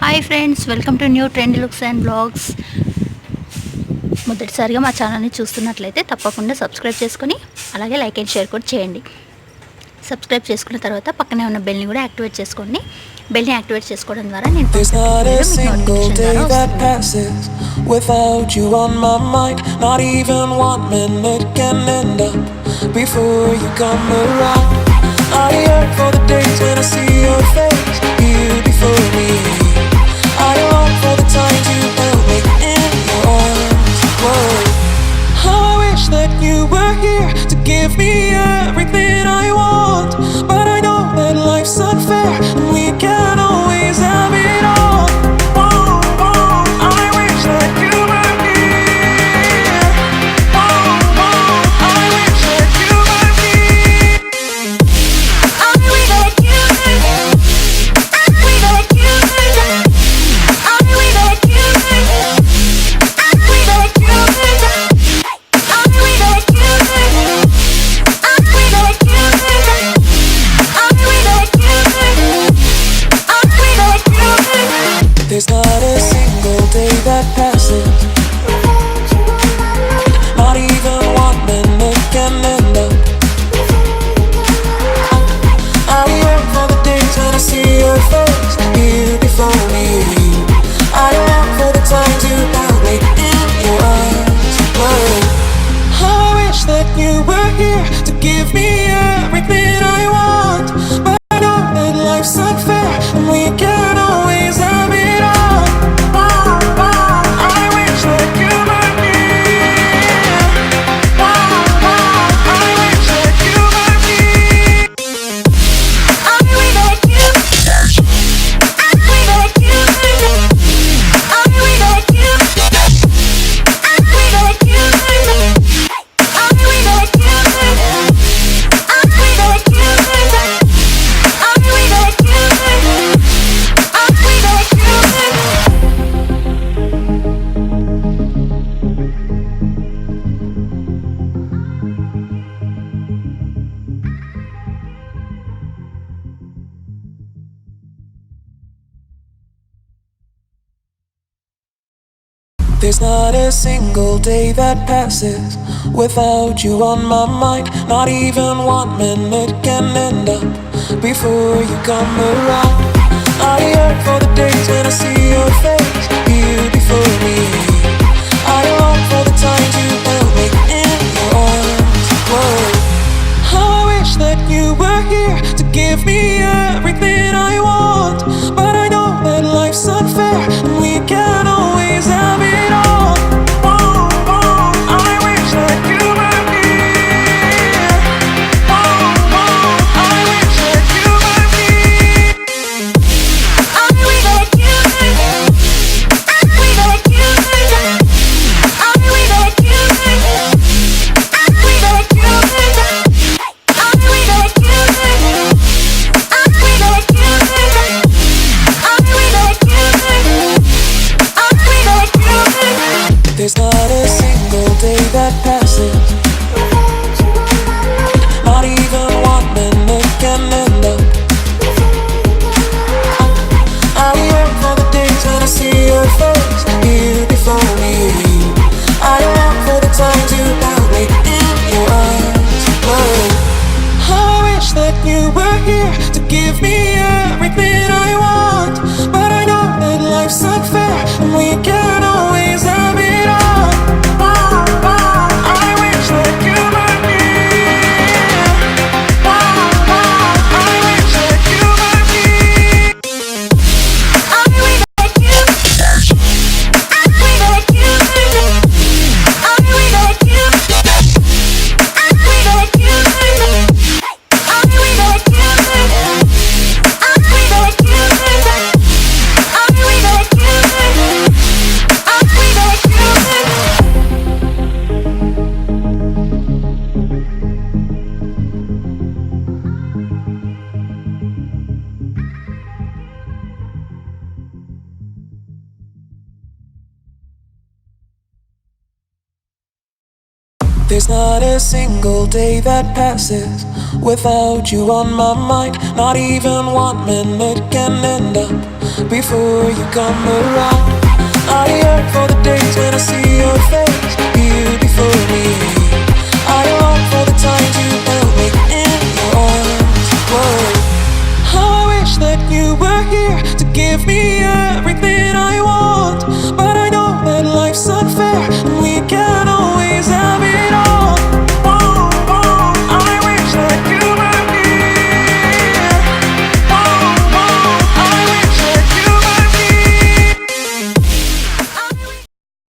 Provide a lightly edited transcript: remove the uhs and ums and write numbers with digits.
Hi friends, welcome to new trend looks and blogs. మొదటిసారిగా మా ఛానల్ని చూస్తున్నట్లయితే తప్పకుండా సబ్స్క్రైబ్ చేసుకొని అలాగే లైక్ అండ్ షేర్ కూడా చేయండి. సబ్స్క్రైబ్ చేసుకున్న తర్వాత పక్కనే ఉన్న బెల్ని కూడా యాక్టివేట్ చేసుకోండి. బెల్ని యాక్టివేట్ చేసుకోవడం ద్వారా నేను I yearn for the days when I see your face here before me. I long for the times you held me in your arms. Whoa. How I wish that you were here to give me everything I want. But I know that life's unfair and we can't always have it all. Whoa, whoa. I wish that you were here. Whoa, whoa. I wish that you were here. I wish that you were. I wish that you were. I wish that you were. I wish that you were. I wish that you were. I wish that you were. I wish that you were. I wish that you were. There's not a single day that passes, not even 1 minute can end up. I yearn for the days when I see your face here before me. I long for the times you held me in your arms. Whoa. How I wish that you were here to give me everything I want. But I know that life's unfair and we can't always have it all. Whoa, whoa. I wish that you were here. Whoa, whoa. I wish that you were here. I wish that you. I wish that you. I wish that you. I wish that you. I wish that you. I wish that you. I wish that you. I wish that you. There's not a single day that passes without you on my mind. Not even 1 minute can end up before you come around. I yearn for the days when I see your face here before me. I long for the times you held me in your arms. Whoa. How I wish that you were here to give me everything I want. But I know that life's unfair and we can't always have it all. Whoa, whoa. I wish that you were here. Whoa, whoa. I wish that you were here. I wish that you were. I wish that you were. I wish that you were. I wish that you were. I wish that you were. I wish that you were. I wish that you were. I wish that you were. There's not a single day that passes, not even 1 minute can end up. I yearn for the days when I see your face here before me. I long for the times you held me in your arms. Whoa. How I wish that you were here to give me everything I want. But I know that life's unfair and we can't always have it all. Whoa, whoa. I wish that you were here. Whoa, whoa. I wish that you were here. I wish that you. I wish that you. I wish that you. I wish that you. I wish that you. I wish that you. I wish that you. I wish that you. There's not a single day that passes without you on my mind. Not even 1 minute can end up before you come around. I yearn for the days when I see your face here before me.